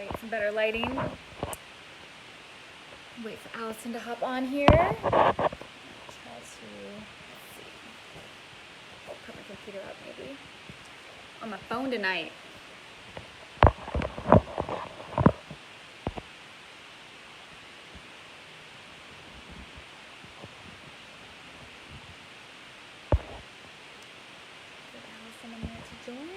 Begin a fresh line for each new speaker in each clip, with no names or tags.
right, some better lighting. Wait for Allison to hop on here. Try to, let's see, put my computer up maybe. On my phone tonight. Give Allison a minute to join.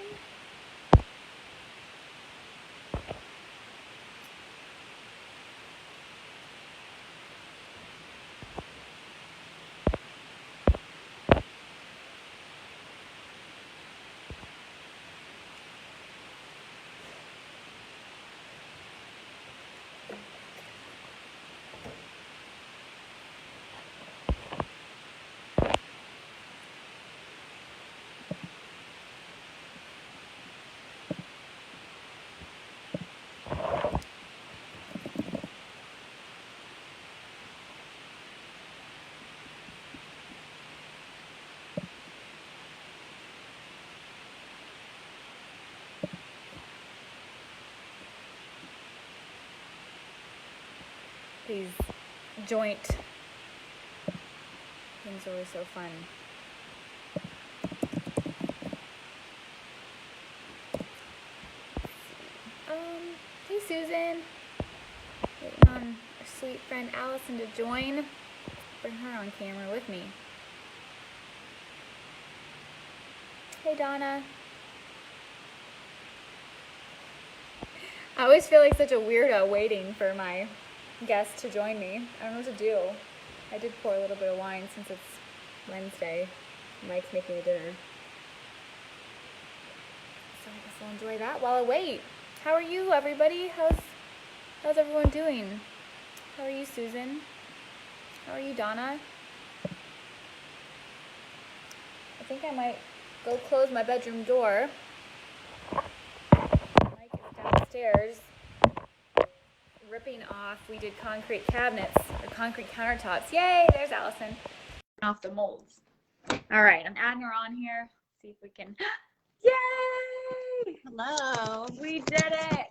These joint things are always so fun. Hey Susan. Waiting on our sweet friend Allison to join. Bring her on camera with me. Hey Donna. I always feel like such a weirdo waiting for my guests to join me. I don't know what to do. I did pour a little bit of wine since it's Wednesday. Mike's making me dinner. So I guess I'll enjoy that while I wait. How are you, everybody? How's everyone doing? How are you, Susan? How are you, Donna? I think I might go close my bedroom door. Mike is downstairs ripping off. We did concrete cabinets or concrete countertops. Yay! There's Allison. Off the molds. All right, I'm adding her on here. See if we can. Yay!
Hello.
We did it.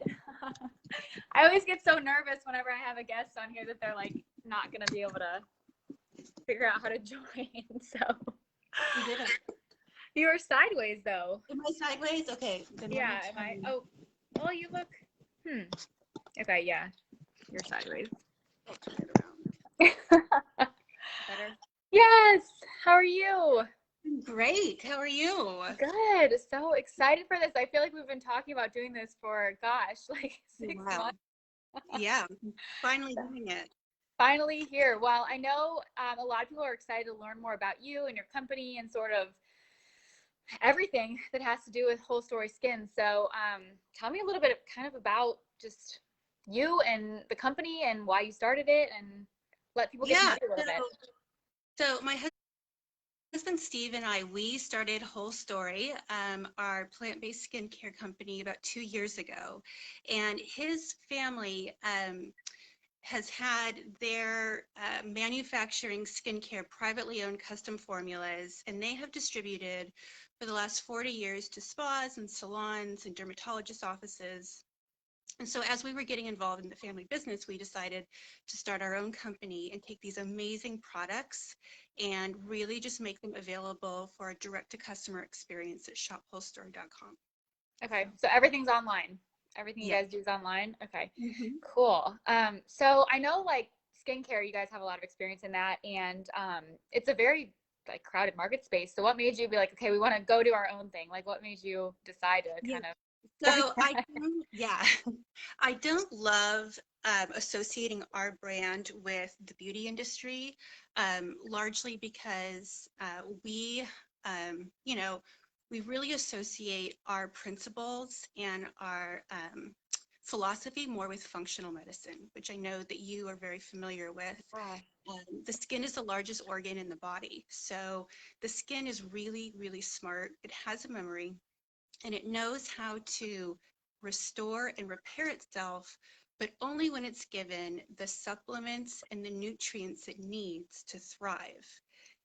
I always get so nervous whenever I have a guest on here that they're like not gonna be able to figure out how to join. So
You did it.
you were sideways though.
Am I sideways? Okay. Then
Yeah. Am I? Oh, well, you look. Okay. Yeah. You're sideways.
I'll turn it around. Better.
Yes. How are you?
Great. How are you?
Good. So excited for this. I feel like we've been talking about doing this for, gosh, like 6 months.
Yeah. Finally doing it.
Finally here. Well, I know a lot of people are excited to learn more about you and your company and sort of everything that has to do with Whole Story Skin. So tell me a little bit kind of about just you and the company and why you started it and let people get to know you a little bit.
So my husband Steve and I, we started Whole Story, our plant-based skincare company, about 2 years ago. And his family has had their manufacturing skincare privately owned custom formulas, and they have distributed for the last 40 years to spas and salons and dermatologist offices. And so as we were getting involved in the family business, we decided to start our own company and take these amazing products and really just make them available for a direct-to-customer experience at shopwholestory.com.
Okay, so everything's online. Everything you guys do is online? Okay, cool. So I know like skincare, you guys have a lot of experience in that, and it's a very like crowded market space. So what made you be like, okay, we want to go do our own thing? Like what made you decide to kind of
So I don't love associating our brand with the beauty industry, largely because we really associate our principles and our philosophy more with functional medicine, which I know that you are very familiar with. The skin is the largest organ in the body. So the skin is really, really smart. It has a memory, and it knows how to restore and repair itself, but only when it's given the supplements and the nutrients it needs to thrive.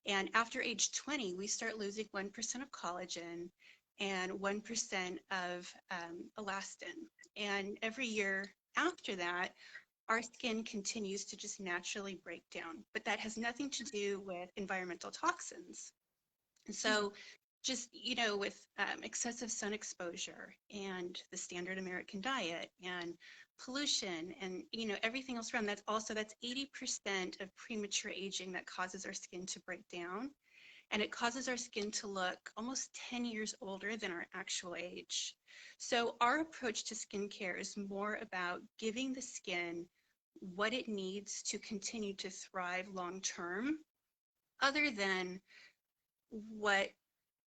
And after age 20, we start losing 1% of collagen and 1% of elastin. And every year, after that, our skin continues to just naturally break down. But that has nothing to do with environmental toxins. And so just, with excessive sun exposure and the standard American diet and pollution and, everything else around, that's 80% of premature aging that causes our skin to break down. And it causes our skin to look almost 10 years older than our actual age. So our approach to skincare is more about giving the skin what it needs to continue to thrive long term, other than what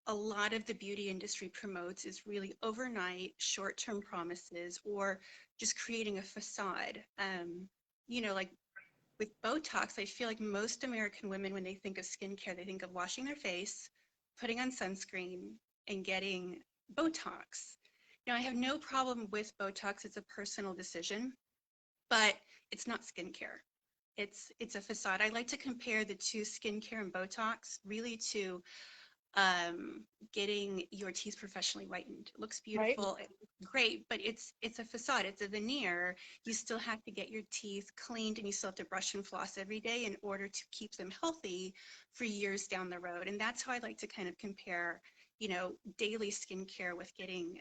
a lot of the beauty industry promotes is really overnight short-term promises or just creating a facade. Like with Botox, I feel like most American women, when they think of skincare, they think of washing their face, putting on sunscreen, and getting Botox. Now, I have no problem with Botox. It's a personal decision, but it's not skincare. It's a facade. I like to compare the two, skincare and Botox, really to getting your teeth professionally whitened. It looks
Right.
beautiful, it looks great, but it's a facade, it's a veneer. You still have to get your teeth cleaned and you still have to brush and floss every day in order to keep them healthy for years down the road. And that's how I like to kind of compare, daily skincare with getting,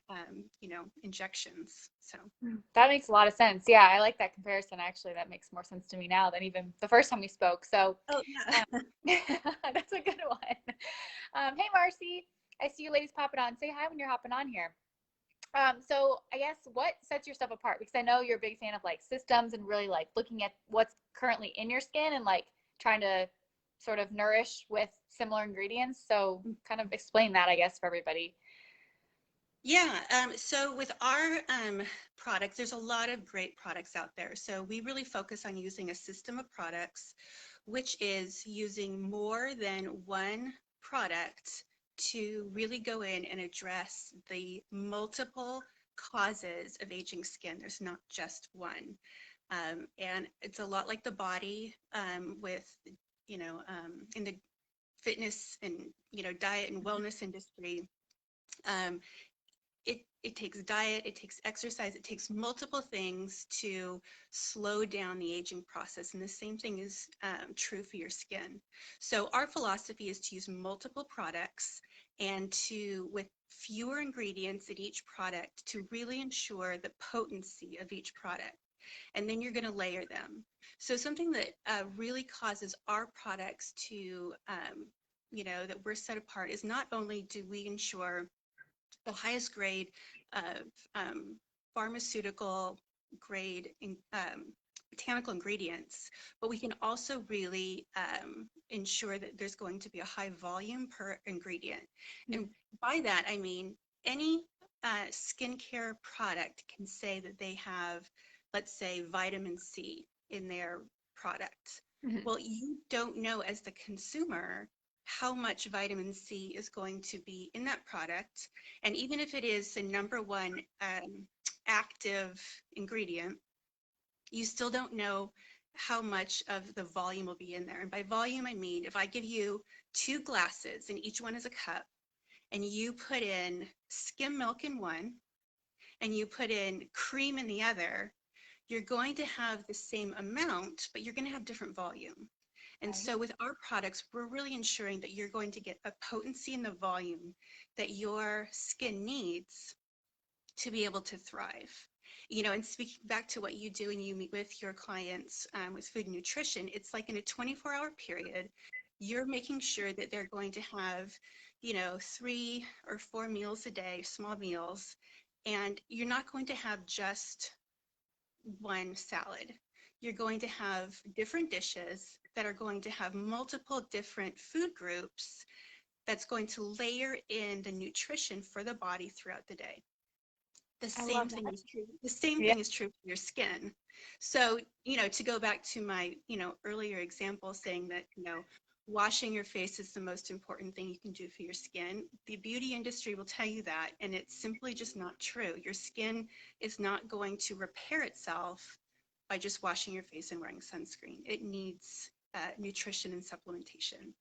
injections. So.
That makes a lot of sense. Yeah, I like that comparison. Actually, that makes more sense to me now than even the first time we spoke. So
Oh, yeah.
that's a good one. Hey, Marcy, I see you ladies popping on. Say hi when you're hopping on here. So I guess what sets your stuff apart? Because I know you're a big fan of like systems and really like looking at what's currently in your skin and like trying to sort of nourish with similar ingredients. So kind of explain that, I guess, for everybody.
Yeah, so with our products, there's a lot of great products out there. So we really focus on using a system of products, which is using more than one product to really go in and address the multiple causes of aging skin. There's not just one. And it's a lot like the body, with, in the fitness and, diet and wellness industry. Um, it takes diet, it takes exercise, it takes multiple things to slow down the aging process. And the same thing is true for your skin. So our philosophy is to use multiple products and with fewer ingredients in each product to really ensure the potency of each product. And then you're going to layer them. So something that really causes our products to, that we're set apart is not only do we ensure the highest grade of pharmaceutical grade botanical ingredients, but we can also really ensure that there's going to be a high volume per ingredient. And by that, I mean any skincare product can say that they have, let's say, vitamin C in their product.
Mhm.
Well, you don't know as the consumer how much vitamin C is going to be in that product. And even if it is the number one active ingredient, you still don't know how much of the volume will be in there. And by volume, I mean, if I give you 2 glasses and each one is a cup, and you put in skim milk in one, and you put in cream in the other, you're going to have the same amount, but you're going to have different volume. And
Right.
so with our products, we're really ensuring that you're going to get a potency in the volume that your skin needs to be able to thrive. And speaking back to what you do and you meet with your clients with food and nutrition, it's like in a 24-hour period, you're making sure that they're going to have, 3 or 4 meals a day, small meals, and you're not going to have just one salad. You're going to have different dishes that are going to have multiple different food groups that's going to layer in the nutrition for the body throughout the day. The
I
same
love
thing
that.
is true. The same
Yeah.
thing is true for your skin. So, to go back to my, earlier example saying that, washing your face is the most important thing you can do for your skin. The beauty industry will tell you that, and it's simply just not true. Your skin is not going to repair itself by just washing your face and wearing sunscreen. It needs nutrition and supplementation.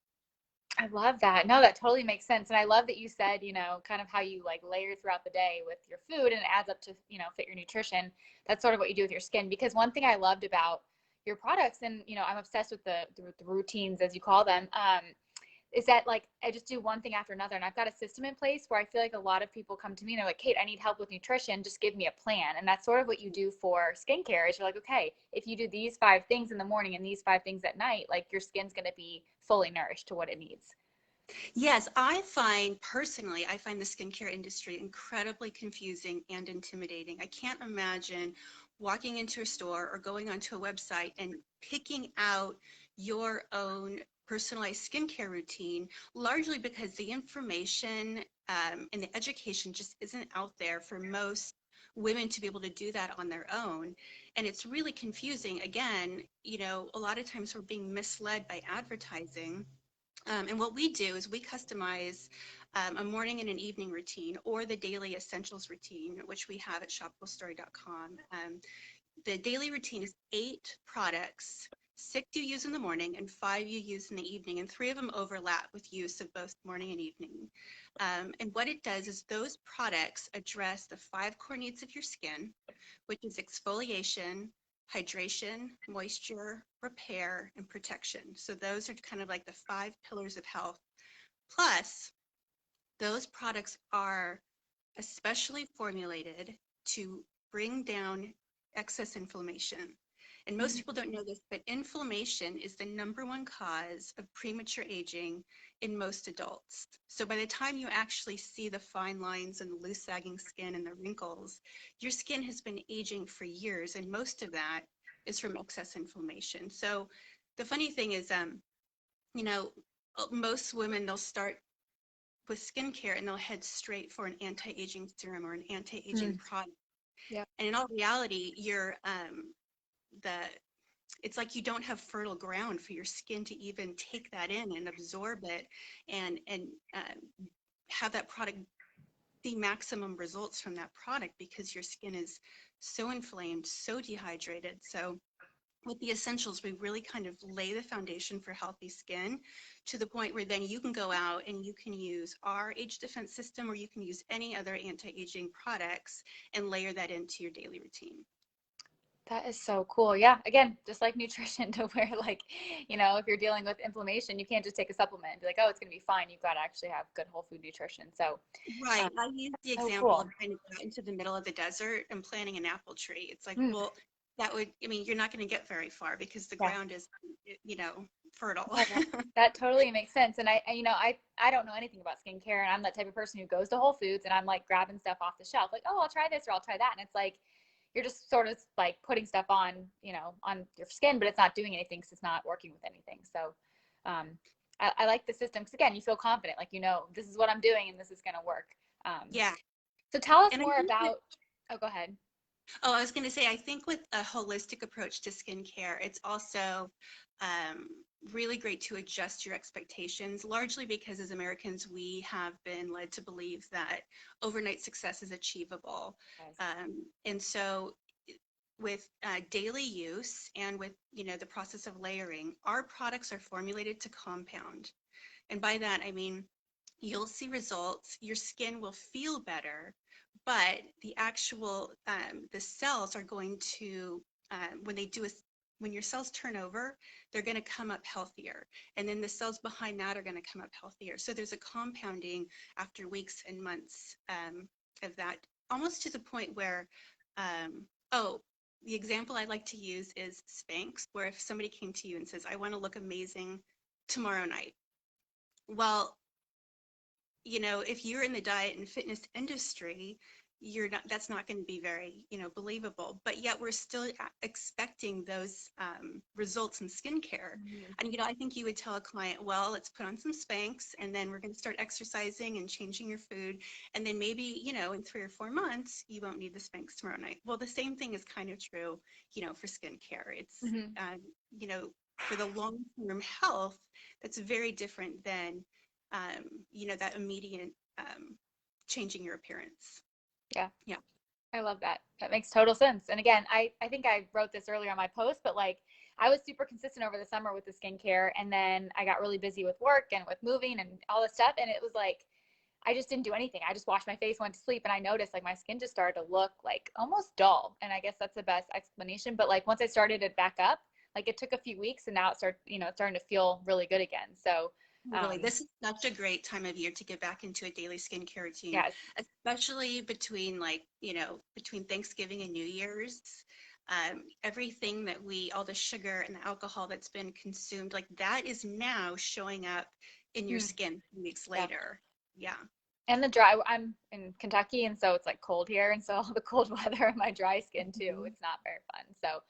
I love that. No, that totally makes sense. And I love that you said, kind of how you like layer throughout the day with your food and it adds up to, fit your nutrition. That's sort of what you do with your skin. Because one thing I loved about your products, and, I'm obsessed with the routines, as you call them, is that like I just do one thing after another. And I've got a system in place where I feel like a lot of people come to me and they're like, Kate, I need help with nutrition. Just give me a plan. And that's sort of what you do for skincare is you're like, okay, if you do these 5 things in the morning and these 5 things at night, like your skin's going to be fully nourished to what it needs.
Yes, I find the skincare industry incredibly confusing and intimidating. I can't imagine walking into a store or going onto a website and picking out your own personalized skincare routine, largely because the information and the education just isn't out there for most women to be able to do that on their own. And it's really confusing. Again, a lot of times we're being misled by advertising, and what we do is we customize a morning and an evening routine or the daily essentials routine, which we have at shopwellstory.com. The daily routine is 8 products. 6 you use in the morning and 5 you use in the evening, and 3 of them overlap with use of both morning and evening. And what it does is those products address the 5 core needs of your skin, which is exfoliation, hydration, moisture, repair, and protection. So those are kind of like the 5 pillars of health. Plus, those products are especially formulated to bring down excess inflammation. And most people don't know this, but inflammation is the #1 cause of premature aging in most adults. So by the time you actually see the fine lines and the loose sagging skin and the wrinkles, your skin has been aging for years, and most of that is from excess inflammation. So the funny thing is, you know, most women, they'll start with skincare and they'll head straight for an anti-aging serum or an anti-aging
Mm.
product.
Yeah.
And in all reality, the it's like you don't have fertile ground for your skin to even take that in and absorb it, and have that product see maximum results from that product, because your skin is so inflamed, so dehydrated. So with the essentials, we really kind of lay the foundation for healthy skin to the point where then you can go out and you can use our age defense system, or you can use any other anti-aging products and layer that into your daily routine.
That is so cool. Yeah. Again, just like nutrition, to where like, if you're dealing with inflammation, you can't just take a supplement and be like, oh, it's going to be fine. You've got to actually have good whole food nutrition. So,
Right. I use the
so
example of
cool.
kind of out into the middle of the desert and planting an apple tree. It's like,
Mm,
well, I mean, you're not going to get very far because the
yeah.
ground is, fertile.
No, that totally makes sense. And I don't know anything about skincare, and I'm that type of person who goes to Whole Foods and I'm like grabbing stuff off the shelf, like, oh, I'll try this or I'll try that. And it's like, you're just sort of like putting stuff on, on your skin, but it's not doing anything because it's not working with anything. So, um, I like the system because again, you feel confident, like, this is what I'm doing and this is going to work. Um,
Yeah.
so tell us
And I
more
think
about, oh, go ahead.
Oh, I was going to say, I think with a holistic approach to skincare, it's also um, really great to adjust your expectations, largely because as Americans, we have been led to believe that overnight success is achievable.
Yes.
And so with daily use and with, the process of layering, our products are formulated to compound. And by that, I mean, you'll see results, your skin will feel better, but the actual, the cells are going to, when they do a, when your cells turn over, they're going to come up healthier. And then the cells behind that are going to come up healthier. So there's a compounding after weeks and months of that, almost to the point where, oh, the example I like to use is Spanx, where if somebody came to you and says, I want to look amazing tomorrow night. Well, if you're in the diet and fitness industry, that's not going to be very, believable. But yet we're still expecting those results in skincare.
Mhm.
And, I think you would tell a client, well, let's put on some Spanx and then we're going to start exercising and changing your food. And then maybe, in 3 or 4 months, you won't need the Spanx tomorrow night. Well, the same thing is kind of true, for skincare. It's,
Mhm.
you know, for the long-term health, that's very different than that immediate changing your appearance.
Yeah.
Yeah.
I love that. That makes total sense. And again, I think I wrote this earlier on my post, but like I was super consistent over the summer with the skincare. And then I got really busy with work and with moving and all this stuff. And it was like, I just didn't do anything. I just washed my face, went to sleep, and I noticed like my skin just started to look like almost dull. And I guess that's the best explanation. But like once I started it back up, like it took a few weeks and now it's starting to feel really good again. So
Really, this is such a great time of year to get back into a daily skincare routine,
yes.
especially between between Thanksgiving and New Year's. Everything that all the sugar and the alcohol that's been consumed, like that is now showing up in your skin weeks
Yeah.
later. Yeah.
And I'm in Kentucky, and so it's like cold here, and so all the cold weather and my dry skin too. It's not very fun. So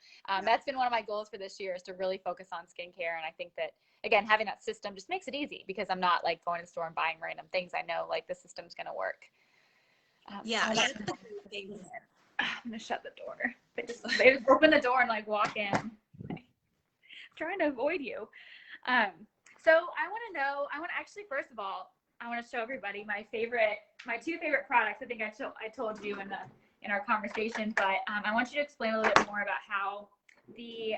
that's been one of my goals for this year, is to really focus on skincare. And I think that again, having that system just makes it easy, because I'm not like going to the store and buying random things. I know like the system's going to work.
Yeah.
I'm gonna shut the door. They just open the door and like walk in. I'm trying to avoid you. So I want to actually, first of all, I want to show everybody my two favorite products. I think I told you in our conversation, but I want you to explain a little bit more about how the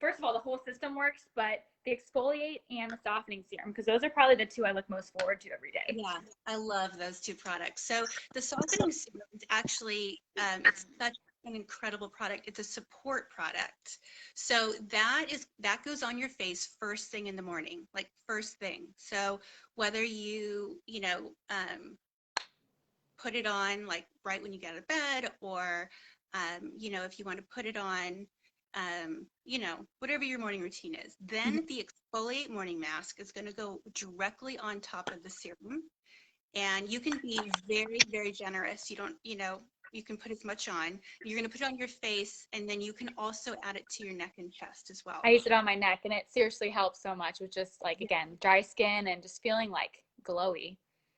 first of all, the whole system works, but the exfoliate and the softening serum, because those are probably the two I look most forward to every day.
Yeah, I love those two products. So the softening serum is actually, it's such an incredible product. It's a support product. So that goes on your face first thing in the morning, like first thing. So whether put it on like right when you get out of bed, or, if you want to put it on, whatever your morning routine is, then the exfoliate morning mask is going to go directly on top of the serum. And you can be very, very generous. You can put as much on. You're going to put it on your face, and then you can also add it to your neck and chest as well.
I use it on my neck, and it seriously helps so much with just like, again, dry skin and just feeling like glowy.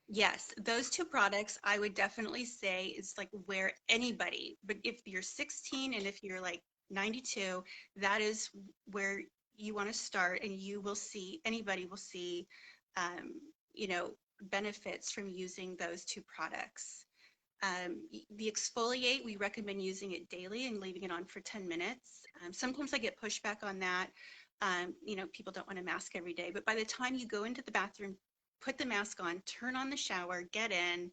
Yes, those two products I would definitely say is like where anybody, but if you're 16 and if you're like 92, that is where you want to start, and anybody will see, um, benefits from using those two products. The exfoliate, we recommend using it daily and leaving it on for 10 minutes. Sometimes I get pushback on that. People don't want to mask every day, but by the time you go into the bathroom, put the mask on, turn on the shower, get in,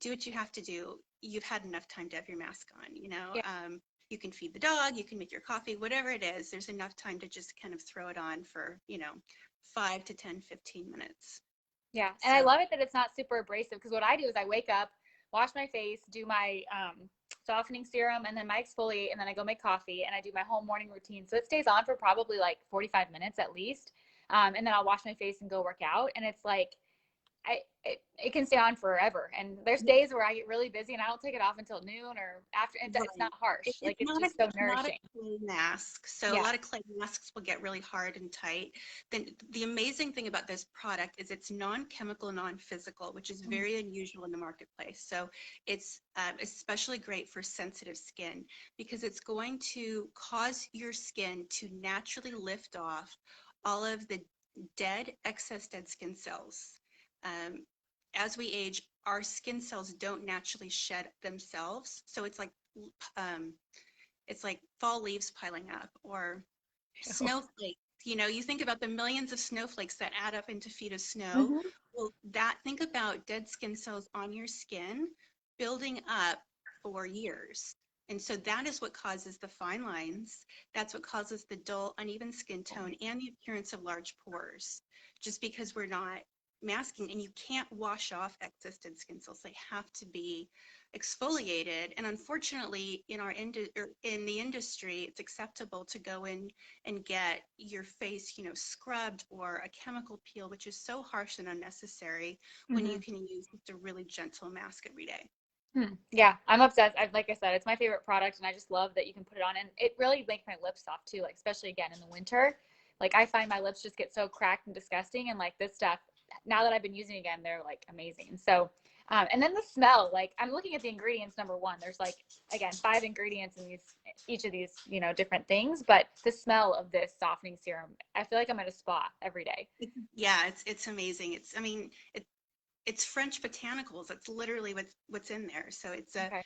do what you have to do. You've had enough time to have your mask on,
Yeah.
You can feed the dog, you can make your coffee, whatever it is, there's enough time to just kind of throw it on for, 5 to 10, 15 minutes.
Yeah. And I love it that it's not super abrasive, because what I do is I wake up, wash my face, do my softening serum, and then my exfoliate, and then I go make coffee, and I do my whole morning routine. So it stays on for probably like 45 minutes at least. And then I'll wash my face and go work out. And it's like, it can stay on forever. And there's days where I get really busy and I don't take it off until noon or after. It's not harsh. It's just so nourishing.
Not a clay mask. So a lot of clay masks will get really hard and tight. Then the amazing thing about this product is it's non-chemical, non-physical, which is very unusual in the marketplace. So it's especially great for sensitive skin, because it's going to cause your skin to naturally lift off all of the excess dead skin cells. As we age, our skin cells don't naturally shed themselves. So it's like fall leaves piling up, or snowflakes. You think about the millions of snowflakes that add up into feet of snow. Well, think about dead skin cells on your skin building up for years. And so that is what causes the fine lines. That's what causes the dull, uneven skin tone and the appearance of large pores, just because we're not masking, and you can't wash off excess dead skin cells. They have to be exfoliated. And unfortunately, in the industry, it's acceptable to go in and get your face, scrubbed, or a chemical peel, which is so harsh and unnecessary, when you can use just a really gentle mask every day.
Yeah, I'm obsessed. Like I said, it's my favorite product, and I just love that you can put it on, and it really makes my lips soft too. Like especially again in the winter, like I find my lips just get so cracked and disgusting, and like this stuff, now that I've been using it again, they're like amazing. So, and then the smell. Like I'm looking at the ingredients. Number one, there's like again 5 ingredients in each of these different things, but the smell of this softening serum, I feel like I'm at a spa every day.
Yeah, it's amazing. it's French botanicals. That's literally what's in there. So it's
Okay.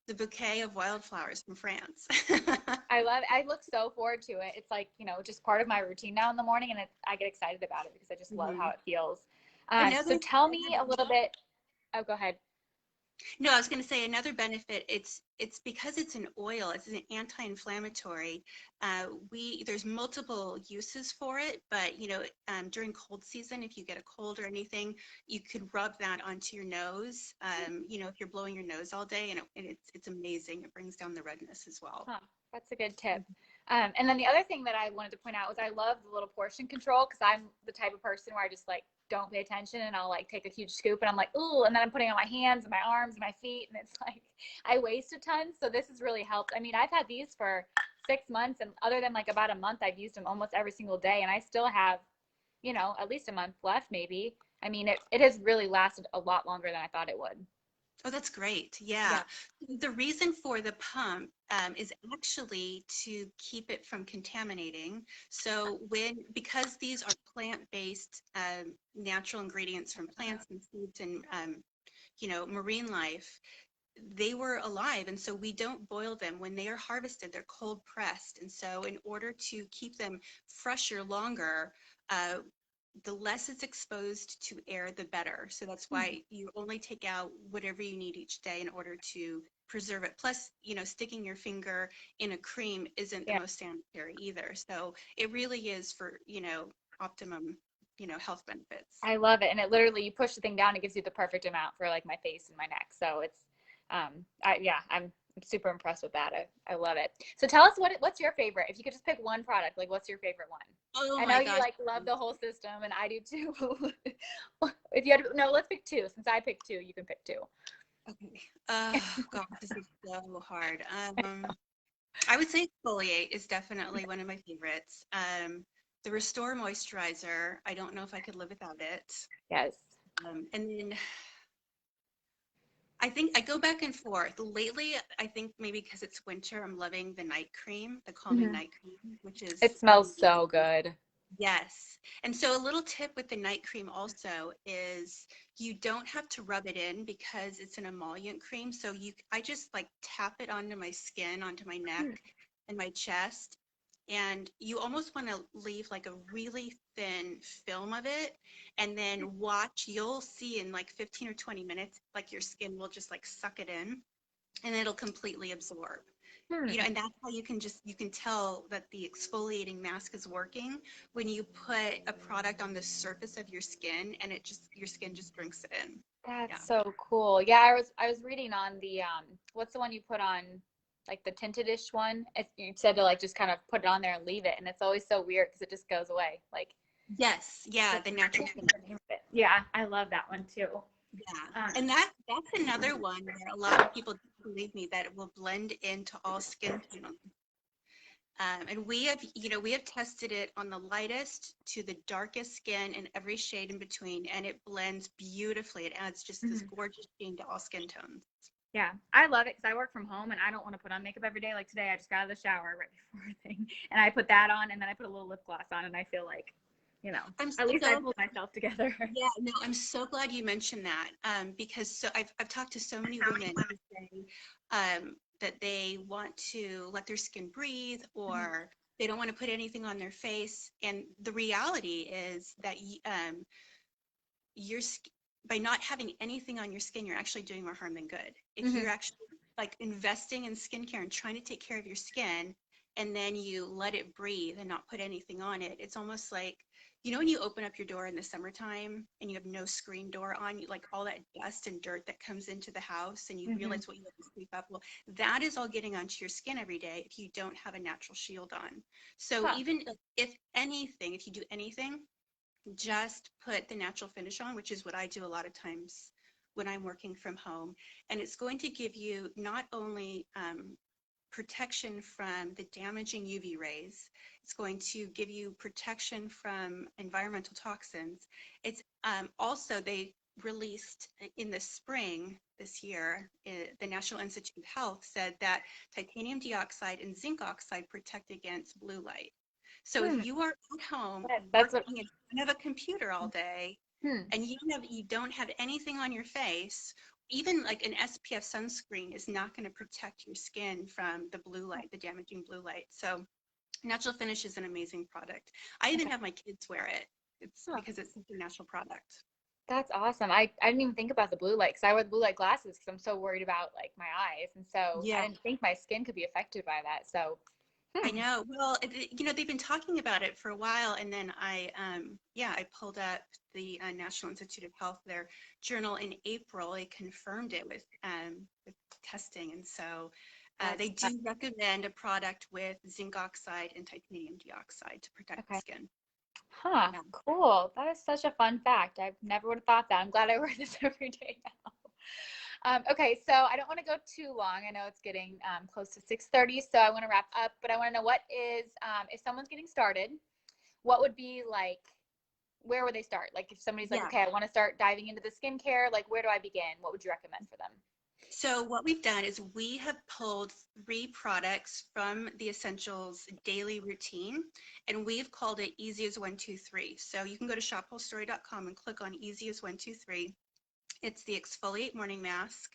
the bouquet of wildflowers from France.
I love it. I look so forward to it. It's like, just part of my routine now in the morning, and I get excited about it because I just love how
Mhm.
it feels. So
Another
tell me a little bit. Oh, go ahead.
No, I was going to say another benefit. It's because it's an oil. It's an anti-inflammatory. There's multiple uses for it, but during cold season, if you get a cold or anything, you could rub that onto your nose. If you're blowing your nose all day, and it's amazing. It brings down the redness as well.
Huh, that's a good tip. And then the other thing that I wanted to point out was I love the little portion control because I'm the type of person where I just like don't pay attention and I'll like take a huge scoop and I'm like, ooh, and then I'm putting it on my hands and my arms and my feet and it's like I waste a ton. So this has really helped. I mean, I've had these for 6 months and other than like about a month, I've used them almost every single day and I still have, at least a month left maybe. I mean, it has really lasted a lot longer than I thought it would.
Oh, that's great. Yeah.
Yeah.
The reason for the pump is actually to keep it from contaminating. So because these are plant-based natural ingredients from plants and seeds and, marine life, they were alive. And so we don't boil them. When they are harvested, they're cold pressed. And so in order to keep them fresher longer, uh, the less it's exposed to air, the better. So that's why you only take out whatever you need each day in order to preserve it. Plus, sticking your finger in a cream isn't the
Yeah.
most sanitary either. So it really is for, optimum, health benefits.
I love it. And it literally, you push the thing down, it gives you the perfect amount for like my face and my neck. So it's, I'm super impressed with that. I love it. So tell us what's your favorite? If you could just pick one product, like what's your favorite one?
Oh
I know
my
you
gosh.
like love the whole system and I do too. If you had to, no, let's pick two. Since I picked two, you can pick two.
Okay. Oh God, this is so hard. I would say exfoliate is definitely one of my favorites. The Restore Moisturizer, I don't know if I could live without it.
Yes.
And then I think I go back and forth. Lately, I think maybe because it's winter, I'm loving the night cream, the calming
Hmm.
night cream, which is
It smells so good.
yes. And so a little tip with the night cream also is you don't have to rub it in because it's an emollient cream. So I just like tap it onto my skin, onto my neck
Hmm.
and my chest. And you almost want to leave like a really thin film of it and then watch. You'll see in like 15 or 20 minutes, like your skin will just like suck it in and it'll completely absorb.
Hmm.
And that's how you can tell that the exfoliating mask is working when you put a product on the surface of your skin and your skin just drinks it in. Yeah.
That's so cool. Yeah, I was reading on the what's the one you put on like the tinted-ish one? You said to like just kind of put it on there and leave it, and it's always so weird because it just goes away. Like
Yes, yeah,
what's
the natural
the
thing.
name of it? Yeah, I love that one too.
Yeah.
Um,
And that's another one where a lot of people don't believe me that it will blend into all skin tones. And we have tested it on the lightest to the darkest skin and every shade in between, and it blends beautifully. It adds just this
mhm.
gorgeous sheen to all skin tones.
Yeah, I love it because I work from home and I don't want to put on makeup every day. Like today, I just got out of the shower right before thing, and I put that on, and then I put a little lip gloss on, and I feel like,
I'm
at least I
so
pulled myself together.
Yeah, no, I'm so glad you mentioned that because I've talked to so many women who say that they want to let their skin breathe
Mhm.
or they don't want to put anything on their face. And the reality is that your by not having anything on your skin, you're actually doing more harm than good. If you're
Mhm.
actually like investing in skincare and trying to take care of your skin, and then you let it breathe and not put anything on it, it's almost like when you open up your door in the summertime and you have no screen door on, you like all that dust and dirt that comes into the house, and you
Mhm.
realize what you have to sweep up. Well, that is all getting onto your skin every day if you don't have a natural shield on. So
Huh.
even if anything, if you do anything just put the natural finish on, which is what I do a lot of times when I'm working from home. And it's going to give you not only protection from the damaging UV rays, it's going to give you protection from environmental toxins. It's also, they released in the spring this year, the National Institute of Health said that titanium dioxide and zinc oxide protect against blue light. So if
Hmm.
you are at home
That's what.
working in front of a computer all day, and you don't have anything on your face, even like an SPF sunscreen is not going to protect your skin from the blue light, the damaging blue light. So Natural Finish is an amazing product. I even have my kids wear it. It's because it's such a natural product.
That's awesome. I didn't even think about the blue light because I wear the blue light glasses because I'm so worried about like my eyes. And so I didn't think my skin could be affected by that. So
I know. Well, they've been talking about it for a while, and then I pulled up the National Institute of Health, their journal in April. They confirmed it with testing, and so they do recommend a product with zinc oxide and titanium dioxide to protect the skin.
Yeah. Cool. That is such a fun fact. I never would have thought that. I'm glad I wear this every day now. Okay, so I don't want to go too long. I know it's getting close to 6:30, so I want to wrap up, but I want to know what is, if someone's getting started, what would be like, where would they start? Like if somebody's like, okay, I want to start diving into the skincare, like where do I begin? What would you recommend for them?
So what we've done is we have pulled 3 products from the Essentials daily routine, and we've called it Easy as 1, 2, 3. So you can go to shopwholestory.com and click on Easy as 1, 2, 3. It's the Exfoliate Morning Mask,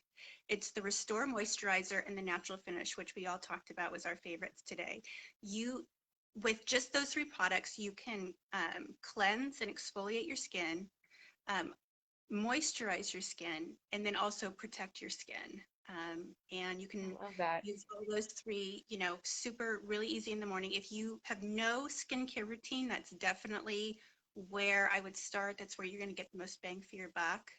it's the Restore Moisturizer, and the Natural Finish, which we all talked about was our favorites today. With just those 3 products, you can cleanse and exfoliate your skin, moisturize your skin, and then also protect your skin. And you can use all those 3, super really easy in the morning. If you have no skincare routine, that's definitely where I would start. That's where you're going to get the most bang for your buck.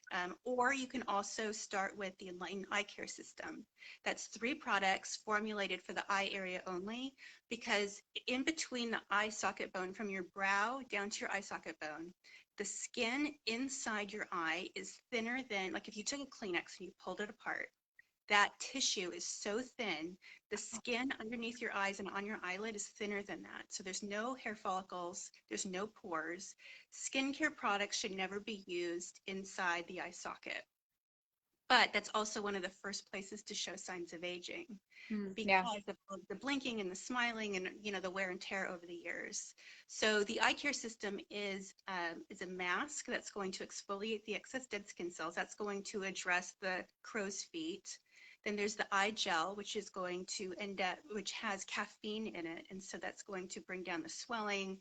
Or you can also start with the Enlighten Eye Care System. That's 3 products formulated for the eye area only, because in between the eye socket bone, from your brow down to your eye socket bone, the skin inside your eye is thinner than, like if you took a Kleenex and you pulled it apart, that tissue is so thin, the skin underneath your eyes and on your eyelid is thinner than that. So there's no hair follicles, there's no pores. Skincare products should never be used inside the eye socket. But that's also one of the first places to show signs of aging because of the blinking and the smiling and the wear and tear over the years. So the eye care system is a mask that's going to exfoliate the excess dead skin cells. That's going to address the crow's feet. Then there's the eye gel, which is going to which has caffeine in it, and so that's going to bring down the swelling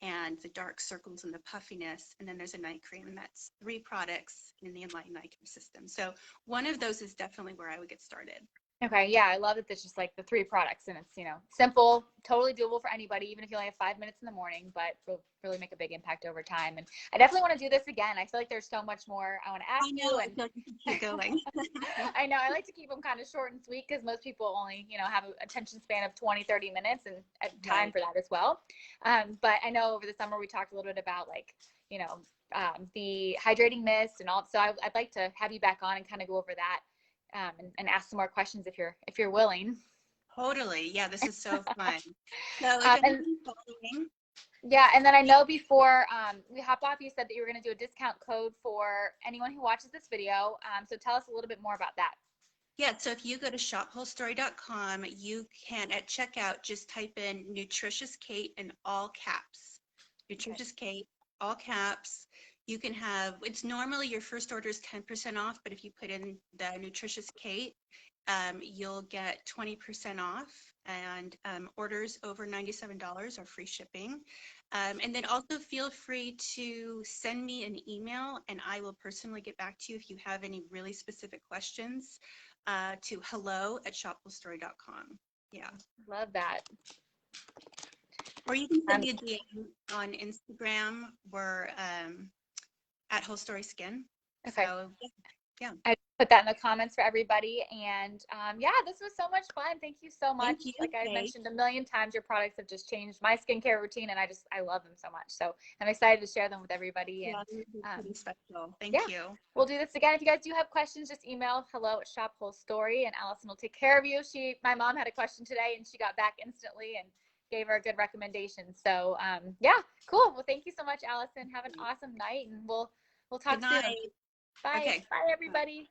and the dark circles and the puffiness. And then there's a night cream, and that's 3 products in the Enlighten Eye Care System. So one of those is definitely where I would get started.
Okay, yeah, I love that there's just like the 3 products, and it's, simple, totally doable for anybody, even if you only have 5 minutes in the morning, but will really make a big impact over time. And I definitely want to do this again. I feel like there's so much more I want to ask you. And
I can keep going.
I know, I like to keep them kind of short and sweet because most people only, have an attention span of 20, 30 minutes and time for that as well. But I know over the summer we talked a little bit about like, the hydrating mist and all. So I'd like to have you back on and kind of go over that. And ask some more questions if you're willing.
Totally. Yeah, this is so fun. So
and then I know before we hop off, you said that you were going to do a discount code for anyone who watches this video. So tell us a little bit more about that.
Yeah, so if you go to shopwholestory.com, you can at checkout just type in Nutritious Kate in all caps. Nutritious Kate, all caps. You can have, it's normally your first order is 10% off, but if you put in the Nutritious Kate, you'll get 20% off, and orders over $97 are free shipping. And then also feel free to send me an email, and I will personally get back to you if you have any really specific questions to hello@shopwholestory.com. Yeah.
Love that.
Or you can send me a DM on Instagram. We're at Whole Story Skin.
Okay.
So, yeah.
I put that in the comments for everybody. And this was so much fun. Thank you so much.
Thank you,
like I
Kate.
mentioned a million times, your products have just changed my skincare routine, and I love them so much. So I'm excited to share them with everybody. And
pretty special. Thank you.
We'll do this again. If you guys do have questions, just email hello@shopwholestory, and Allison will take care of you. My mom had a question today, and she got back instantly and gave her a good recommendation. So cool. Well, thank you so much, Allison. Have an awesome night, and we'll talk soon.
Bye.
Bye.
Okay.
Bye, everybody.